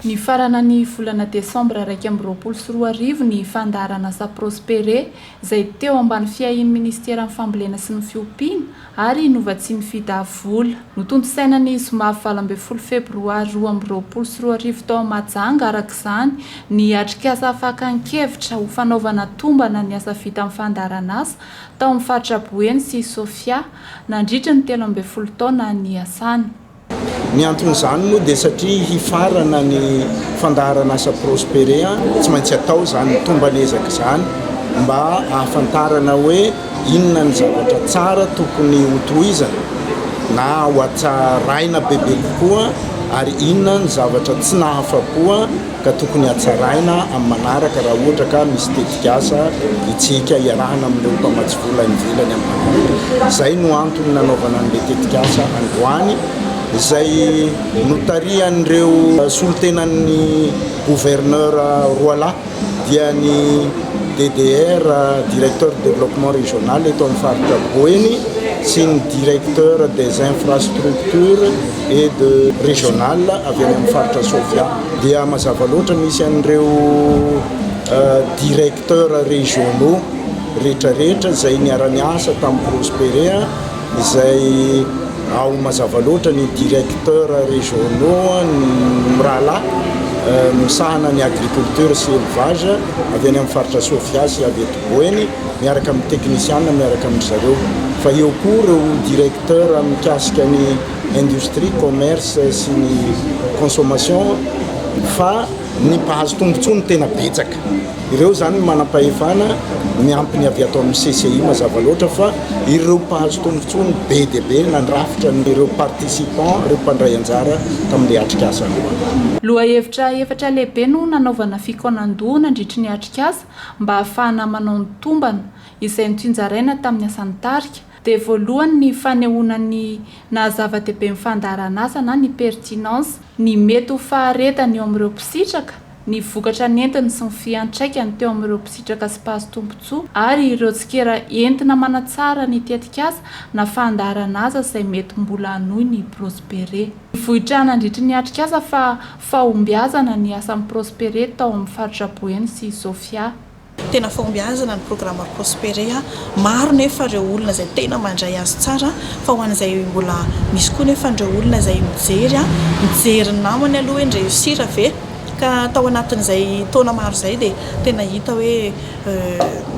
Ny farana ny volana desambra 2024 ny fandarana asa prospere izay teo ambany fiahin'ny ministera amin'ny fambolena sy ny fiompiana ary novatsiany fidavola. Notondo sainany zoma 20 febroary 2024 tao Mahajanga arak'izany ny atrikasa afakan-kevitra ho fanaovana tombana ny asa vita amin'ny fandarana asa tao amin'ny faritra Boeny sy Sofia nandritra ny 13 taona ny asany. Ny anton'izany moa dia satria hifarana ny fandarana asa prospere tsy maintsy atao zany tombanezaka zany mba ahafantarana hoe inona ny zavatra tsara tokony hotohizana na ho atsaraina bebe kokoa ary inona ny zavatra tsy nahafapoa ka tokony hatsaraina amin'ny manaraka raha ohatra ka misy tetikasa itsika iarahana amin'ireo mpamatsy vola ivelany amin'ny manaraka. Izay no antony nanaovana an'ilay tetikasa androany izay notarian'ireo solotenan'ny gouverneur Roalahy dia ny DDR directeur de développement régional eto amin'ny faritra Boeny sy ny directeur des infrastructures et de régional avy any amin'ny faritra Sofia. Dia mazava loatra misy an'ireo directeur régionaux rehetrarehetra izay niara-niasa tamin'ny Prospere izay ao mazava loatra ny directeur régionaux ny Mirala misahana ny agriculture sy élevage avy any amin'ny faritra Sofia sy avy eto Boeny miaraka amin'ny technicienne miaraka amin'ny zareo. Fa eo koa ireo directeur mikasika ny industrie, commerce sy ny consommation fa ny mpahazo tombontsoa ny tena betsaka. Ireo zany manam-pahefana miampy avy ato amin'ny CCI mazava loatra fa ireo mpahazo tombontsoa ny be dia be nandrafitra ireo participants ireo mpandray anjara tamin'ilay atrikasa. Lohahevitra efatra lehibe no nanaovana fikaonan-doha nandritra ny atrikasa mba ahafahana manao ny tombana izay notsinjaraina tamin'ny asan'ny tarika. Dia voalohany ny fanehoanany na zava-dehibe ny fandarana asa na ny pertinence, ny mety ho faharetany eo amin'ireo mpisitraka, ny vokatra nentiny sy ny fiantraikany teo amin'ireo mpisitraka sy mpahazo tombontsoa ary ireo tsikera entina manatsara ny tetikasa na fandarana asa izay mety mbola hanohy ny Prospere. Vohitrana nandritra ny atrikasa fa fahombiazana ny asan'ny Prospere tao amin'ny faritra Boeny sy Sofia. Tena fahombiazana ny programma Prospere maro nefa ireo olona izay tena mandray azy tsara fa ho an'izay mbola misy koa nefa ireo olona izay mijery namany aloha hoe ndreusira ve ka tao anatin'izay taona maro izay dia tena hita hoe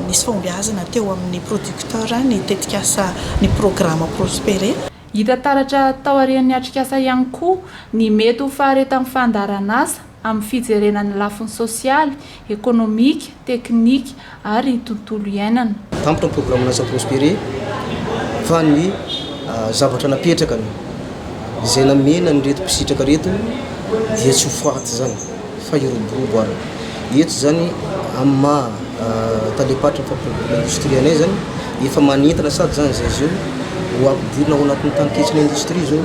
nisy fahombiazana teo amin'ny producteur ny tetikasa ny programma Prospere. Hita taratra tao aorian'ny atrikasa ihany koa ny mety ho faharetan'ny fandarana asa amin'ny fijerenany lafiny sosialy, ekonomika, teknika ary tontolo iainana. Tampitra ny programme asa Prospere fa ny zavatra napetraka izay namena ny reto mpisitraka reto dia tsy ho faty zany fa iroborobo ary. Eto zany amma talepatra ny fampiroboroana industrie anay zany efa manentana sady zany zay zio ho ampidirina ao anatin'ny tanketsina industrie zao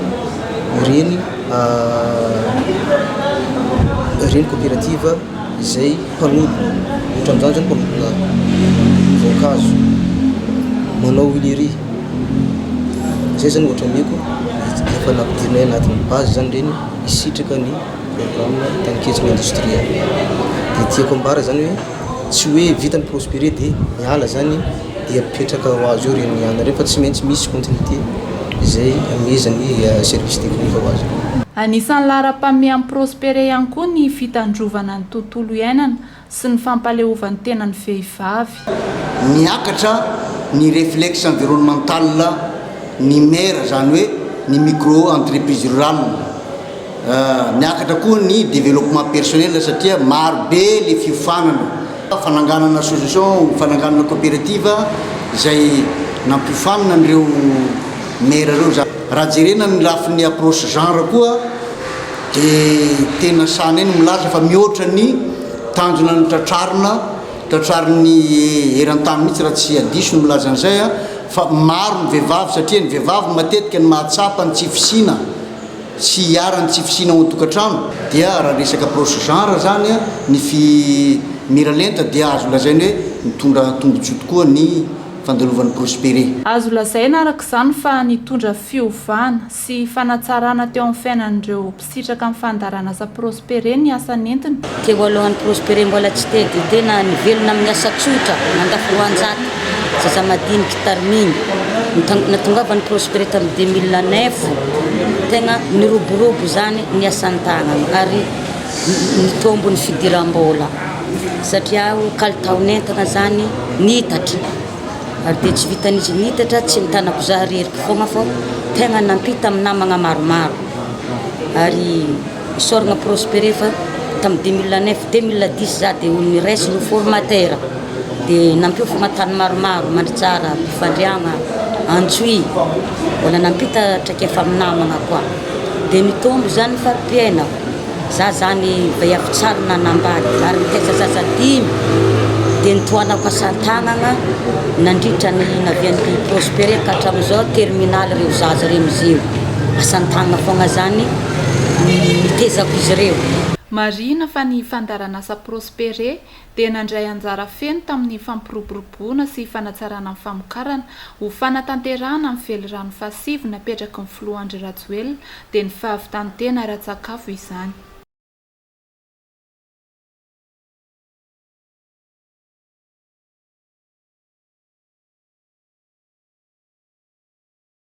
ireny coopérative izay mpanolona ohatra amin'izany zany mpanolona voankazo manao huilerie zay zany ohatra meko efa nampidirina anatin'ny base zany reny hisitraka ny programme tanketsina industrie. Dia tiako ambara zany hoe tsy hoe vitan'ny Prospere dia miala zany dia mipetraka ho azy eo reny ihany reny fa tsy maintsy misy continuité izay amezany service technique ho azy. Anisan'ny laharam-pameha amin'ny Prospere ihany koa ny fitandrovana ny tontolo iainana sy ny fampalehovan'ny tenan'ny vehivavy. Miakatra ny réflexe environnemental ny maire zany hoe ny micro entreprise rurale. Miakatra koa ny développement personnel satria maro be le fiofanana. Fananganana association, fananganana coopérative izay nampiofanana an'ireo maire ireo. Raha jerena ny lafin'ny approche genre koa dia tena sany eny milaza fa mihoatra ny tanjona ny tratrariny eran-tany mihitsy raha tsy adiso ny milaza an'izay fa maro ny vehivavy satria ny vehivavy matetika ny mahatsapa ny tsy fisina sy hiara ny tsy fisina ao an-tokantrano dia raha resaka approche genre zany ny miralenta dia azo lazainy hoe mitondra tombotsoa tokoa ny fandalovan'ny prospéré. Azo lazaina araka izany fa nitondra fiovana sy fanatsarana teo amin'ny fiainan'ireo mpisitraka amin'ny fandarana asa prospéré ny asa nentina. Teo alohan'ny prospéré mbola tsy tedy tena nivelona amin'ny asa tsotra mandafo roanjato zaza madinika tariminy natongavany prospéré tamin'ny 2009 tegna niroborobo zany ny asan'ny tagnana ary nitombo ny fidiram-bola satria kalitaonentana zany nitatra ary dia tsy vitan'izy nitatra tsy nitanako za reriky fogna fô tegna nampita amin'ny namagna maromaro ary isoragna prospéré fa tamin'ny 2009-2010 za dia olo niraisy no formateur dia nampio fogna tany maromaro mandritsara mpifandriagna antsoy mbola nampita traikefa amin'ny namagna koa dia nitombo zany fari-piaina za zany vaiavy tsara nanambady ary mitaiza zaza 10 dia nitoanako asan-tagnana nandritra ny navian'ny prospéré ka hatramin'izao terminaly reo zaza reo mizeo asan-tagnana fogna zany nitezako izy ireo. Marina fa ny fandarana asa prospéré dia nandray anjara feno tamin'ny fampiroboroboana sy fanatsarana amin'ny famokarana ho fanatanterahana amin'ny velirano fasivy napetraka ny Filoha Andry Rajoelina dia ny fahavitany tena ara-tsakafo izany.